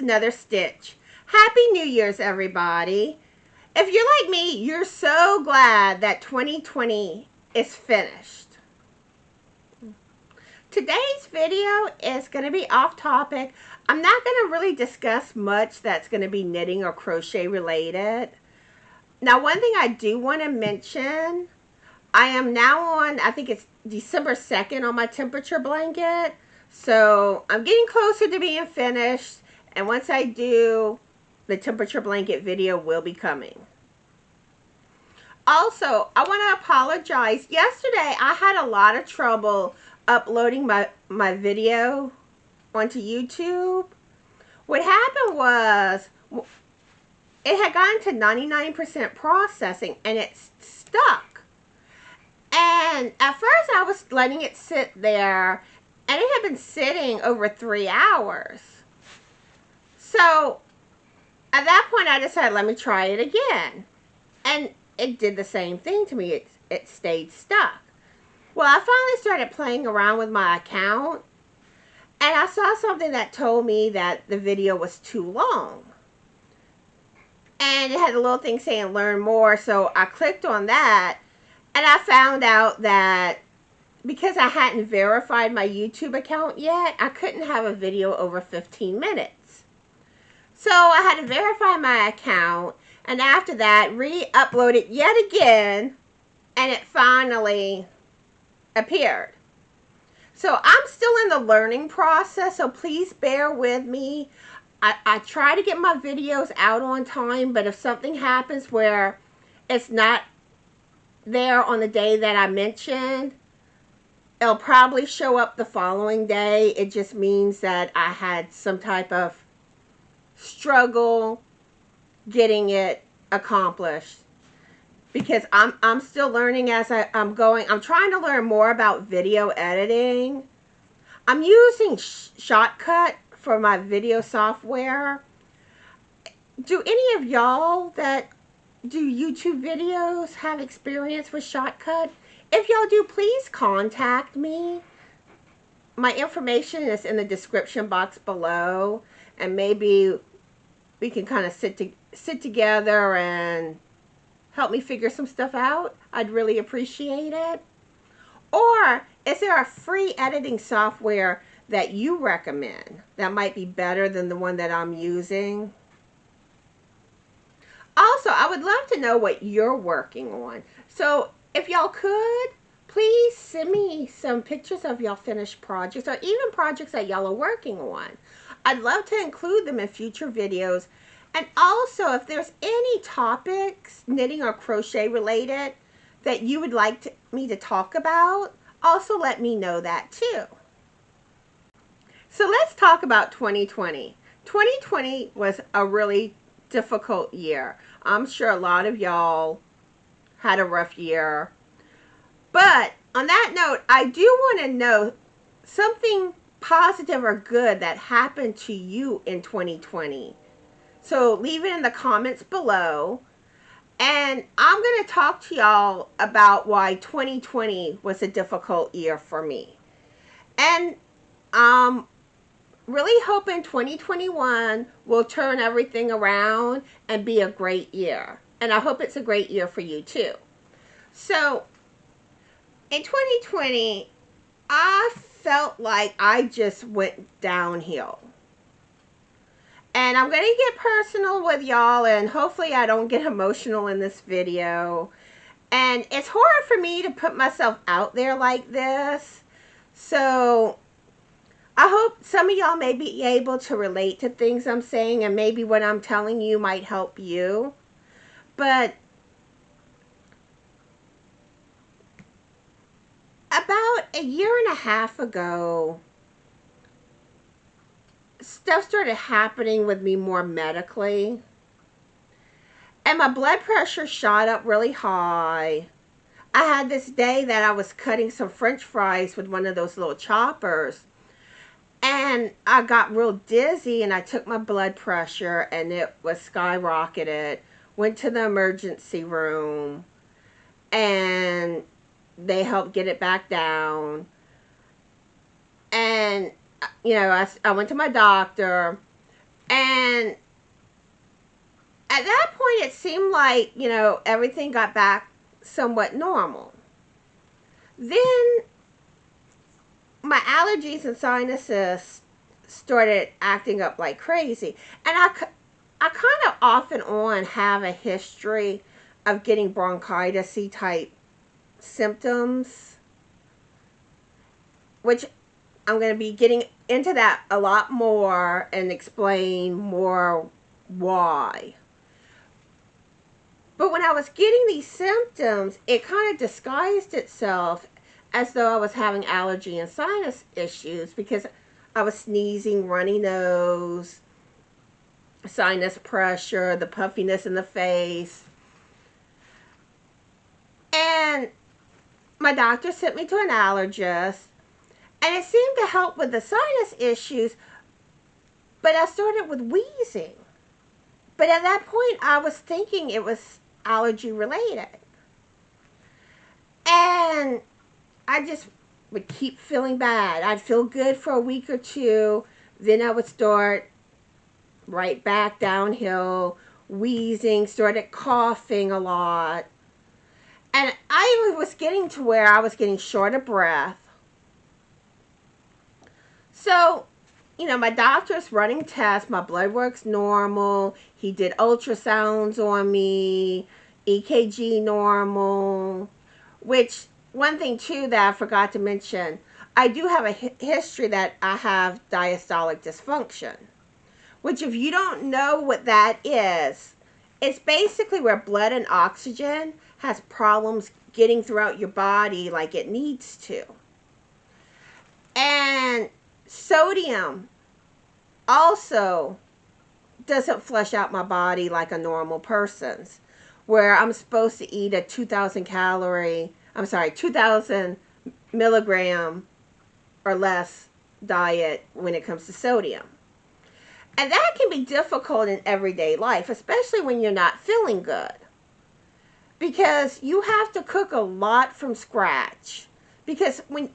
another stitch. Happy New Year's, everybody. If you're like me, you're so glad that 2020 is finished. Today's video is going to be off topic. I'm not going to really discuss much that's going to be knitting or crochet related. Now, one thing I do want to mention, I am now on, I think it's December 2nd on my temperature blanket. So I'm getting closer to being finished. And once I do, the temperature blanket video will be coming. Also, I want to apologize. Yesterday, I had a lot of trouble uploading my video onto YouTube. What happened was, it had gotten to 99% processing and it stuck. And at first I was letting it sit there, and it had been sitting over 3 hours. So at that point I decided, let me try it again. And it did the same thing to me. It stayed stuck. Well, I finally started playing around with my account, and I saw something that told me that the video was too long. And it had a little thing saying learn more, so I clicked on that, and I found out that because I hadn't verified my YouTube account yet, I couldn't have a video over 15 minutes. So I had to verify my account, and after that, re-upload it yet again, and it finally appeared. So I'm still in the learning process, so please bear with me. I try to get my videos out on time, but if something happens where it's not there on the day that I mentioned, it'll probably show up the following day. It just means that I had some type of struggle getting it accomplished, because I'm still learning as I'm going. I'm trying to learn more about video editing. I'm using Shotcut for my video software. Do any of y'all that do YouTube videos have experience with Shotcut? If y'all do, please contact me. My information is in the description box below, and maybe we can kind of sit together and help me figure some stuff out. I'd really appreciate it. Or is there a free editing software that you recommend that might be better than the one that I'm using? Also, I would love to know what you're working on. So if y'all could, please send me some pictures of y'all finished projects, or even projects that y'all are working on. I'd love to include them in future videos. And also, if there's any topics, knitting or crochet related, that you would like me to talk about, also let me know that too. So let's talk about 2020. 2020 was a really difficult year. I'm sure a lot of y'all had a rough year. But on that note, I do want to know something positive or good that happened to you in 2020. So leave it in the comments below. And I'm going to talk to y'all about why 2020 was a difficult year for me. And really hoping 2021 will turn everything around and be a great year. And I hope it's a great year for you too. So in 2020, I felt like I just went downhill. And I'm going to get personal with y'all, and hopefully I don't get emotional in this video. And it's hard for me to put myself out there like this. So I hope some of y'all may be able to relate to things I'm saying, and maybe what I'm telling you might help you. But about a year and a half ago, stuff started happening with me more medically. And my blood pressure shot up really high. I had this day that I was cutting some French fries with one of those little choppers. And I got real dizzy, and I took my blood pressure, and it was skyrocketed. Went to the emergency room, and they helped get it back down. And, you know, I went to my doctor, And at that point, it seemed like, everything got back somewhat normal. Then my allergies and sinuses started acting up like crazy. And I kind of off and on have a history of getting bronchitis type symptoms, which I'm going to be getting into that a lot more and explain more why. But when I was getting these symptoms, it kind of disguised itself as though I was having allergy and sinus issues because I was sneezing, runny nose, sinus pressure, the puffiness in the face. And my doctor sent me to an allergist, and it seemed to help with the sinus issues, but I started with wheezing. But at that point, I was thinking it was allergy related. And I just would keep feeling bad. I'd feel good for a week or two, then I would start right back downhill, wheezing, started coughing a lot. And I was getting to where I was getting short of breath. So, my doctor's running tests. My blood work's normal. He did ultrasounds on me, EKG normal. Which, one thing too that I forgot to mention, I do have a history that I have diastolic dysfunction. Which, if you don't know what that is, it's basically where blood and oxygen has problems getting throughout your body like it needs to. And sodium also doesn't flush out my body like a normal person's, where I'm supposed to eat a 2,000 milligram or less diet when it comes to sodium. And that can be difficult in everyday life, especially when you're not feeling good. Because you have to cook a lot from scratch. Because when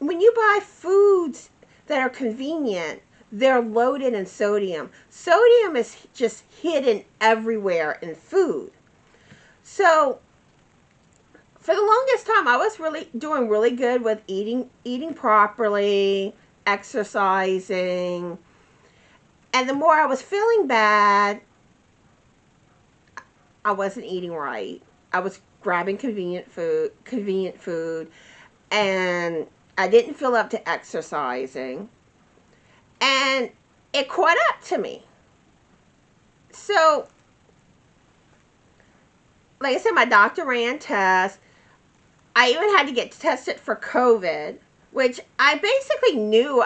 you buy foods that are convenient, they're loaded in sodium. Sodium is just hidden everywhere in food. So for the longest time, I was doing really good with eating properly, exercising. And the more I was feeling bad, I wasn't eating right. I was grabbing convenient food, and I didn't feel up to exercising. And it caught up to me. So, like I said, my doctor ran tests. I even had to get tested for COVID, which I basically knew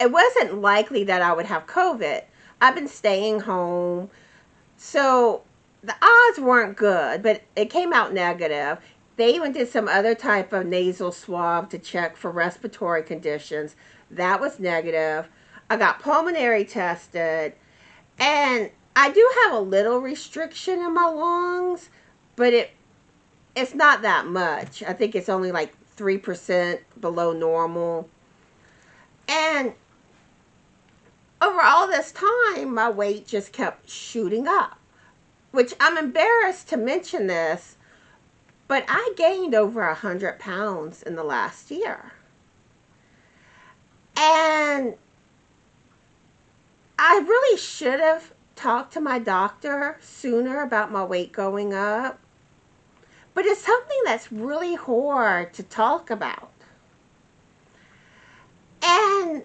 it wasn't likely that I would have COVID. I've been staying home. So the odds weren't good, but it came out negative. They even did some other type of nasal swab to check for respiratory conditions. That was negative. I got pulmonary tested, and I do have a little restriction in my lungs, but it's not that much. I think it's only like 3% below normal. And over all this time, my weight just kept shooting up, which I'm embarrassed to mention this, but I gained over 100 pounds in the last year. And I really should have talked to my doctor sooner about my weight going up. But it's something that's really hard to talk about. And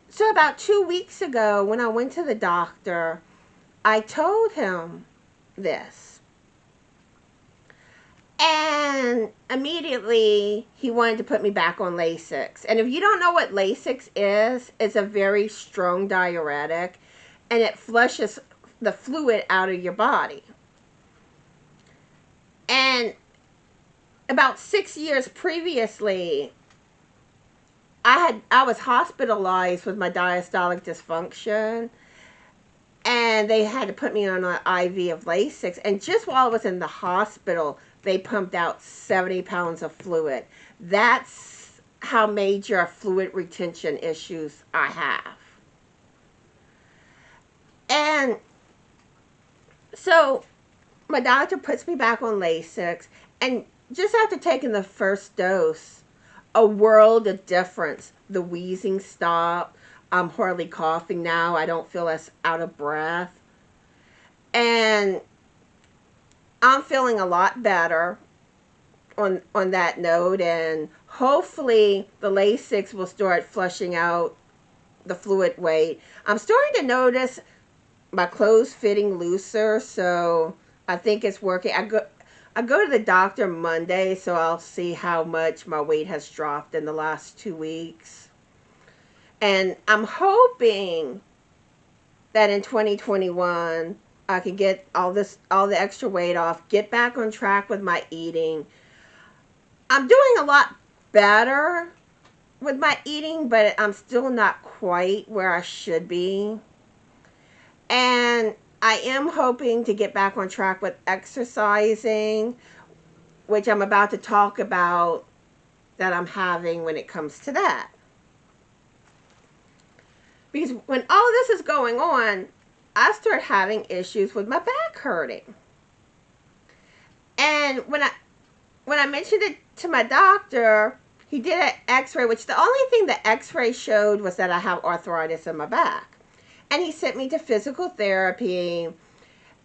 so about 2 weeks ago, when I went to the doctor, I told him this. And immediately he wanted to put me back on Lasix. And if you don't know what Lasix is, it's a very strong diuretic, and it flushes the fluid out of your body. And about 6 years previously, I was hospitalized with my diastolic dysfunction, and they had to put me on an IV of Lasix. And just while I was in the hospital, they pumped out 70 pounds of fluid. That's how major fluid retention issues I have. And so my doctor puts me back on Lasix, and just after taking the first dose, a world of difference. The wheezing stopped. I'm hardly coughing now. I don't feel as out of breath. And I'm feeling a lot better on that note, and hopefully the Lasix will start flushing out the fluid weight. I'm starting to notice my clothes fitting looser, so I think it's working. I go to the doctor Monday, so I'll see how much my weight has dropped in the last 2 weeks. And I'm hoping that in 2021 I can get all the extra weight off, get back on track with my eating. I'm doing a lot better with my eating, but I'm still not quite where I should be. And I am hoping to get back on track with exercising, which I'm about to talk about that I'm having when it comes to that. Because when all this is going on, I start having issues with my back hurting. And when I mentioned it to my doctor, he did an x-ray, which the only thing the x-ray showed was that I have arthritis in my back. And he sent me to physical therapy,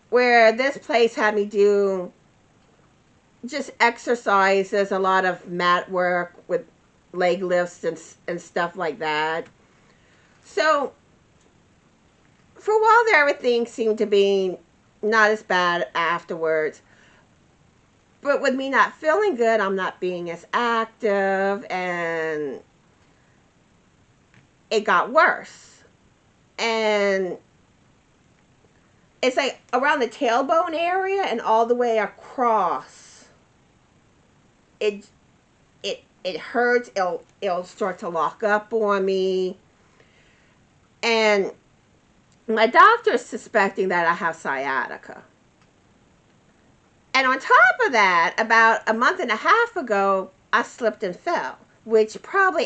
where this place had me do just exercises, a lot of mat work with leg lifts and stuff like that. So for a while there, everything seemed to be not as bad afterwards. But with me not feeling good, I'm not being as active, and it got worse. And it's like around the tailbone area and all the way across. It hurts. It'll start to lock up on me. And my doctor is suspecting that I have sciatica. And on top of that, about a month and a half ago, I slipped and fell, which is probably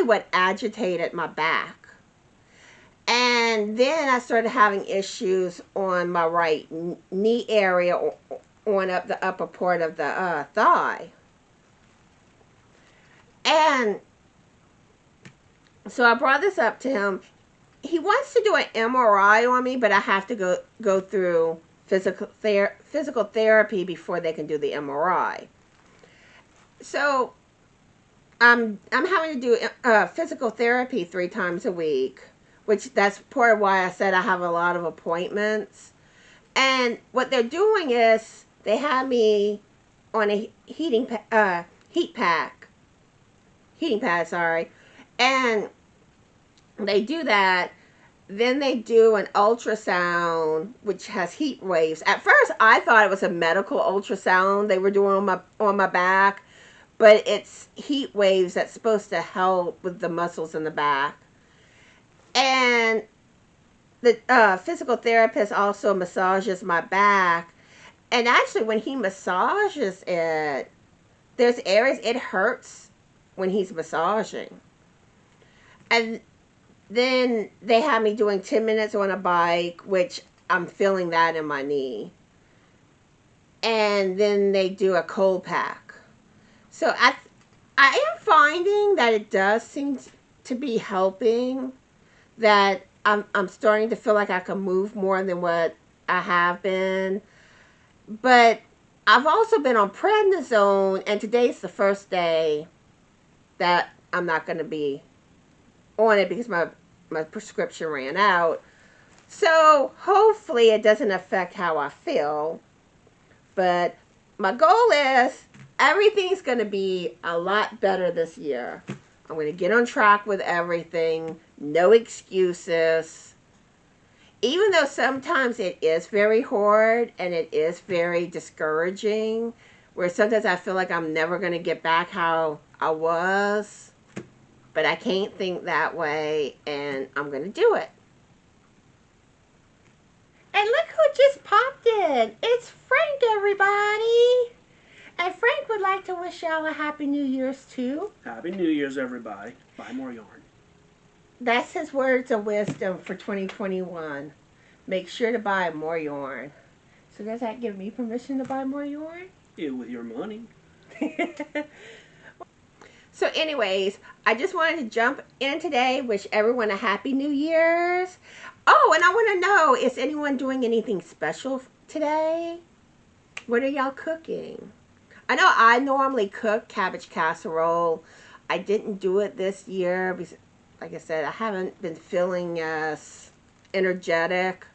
what agitated my back. And then I started having issues on my right knee area, on up the upper part of the thigh. And so I brought this up to him. He wants to do an MRI on me, but I have to go through physical therapy before they can do the MRI. So I'm having to do physical therapy 3 times a week, which that's part of why I said I have a lot of appointments. And what they're doing is they have me on a heating pad, sorry, and they do that. Then they do an ultrasound, which has heat waves. At first, I thought it was a medical ultrasound they were doing on my back, but it's heat waves that's supposed to help with the muscles in the back. And the physical therapist also massages my back. And actually, when he massages it, there's areas it hurts when he's massaging. And then they have me doing 10 minutes on a bike, which I'm feeling that in my knee. And then they do a cold pack. So I am finding that it does seem to be helping, that I'm starting to feel like I can move more than what I have been. But I've also been on prednisone, and today's the first day that I'm not going to be on it because my prescription ran out. So hopefully it doesn't affect how I feel. But my goal is everything's going to be a lot better this year. I'm going to get on track with everything. No excuses. Even though sometimes it is very hard and it is very discouraging, where sometimes I feel like I'm never going to get back how I was. But I can't think that way, and I'm going to do it. And look who just popped in. It's Frank, everybody. And Frank would like to wish y'all a Happy New Year's, too. Happy New Year's, everybody. Buy more yarn. That's his words of wisdom for 2021. Make sure to buy more yarn. So does that give me permission to buy more yarn? Yeah, with your money. So anyways, I just wanted to jump in today, wish everyone a happy New Year's. Oh, and I want to know, is anyone doing anything special today? What are y'all cooking? I know I normally cook cabbage casserole. I didn't do it this year because, like I said, I haven't been feeling as energetic.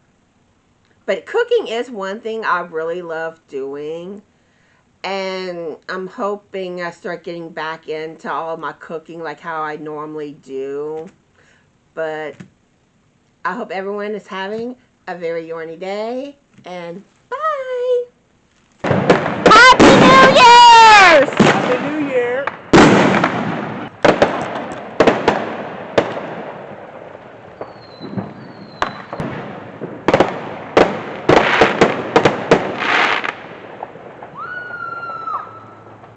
But cooking is one thing I really love doing. And I'm hoping I start getting back into all my cooking like how I normally do. But I hope everyone is having a very yarny day. And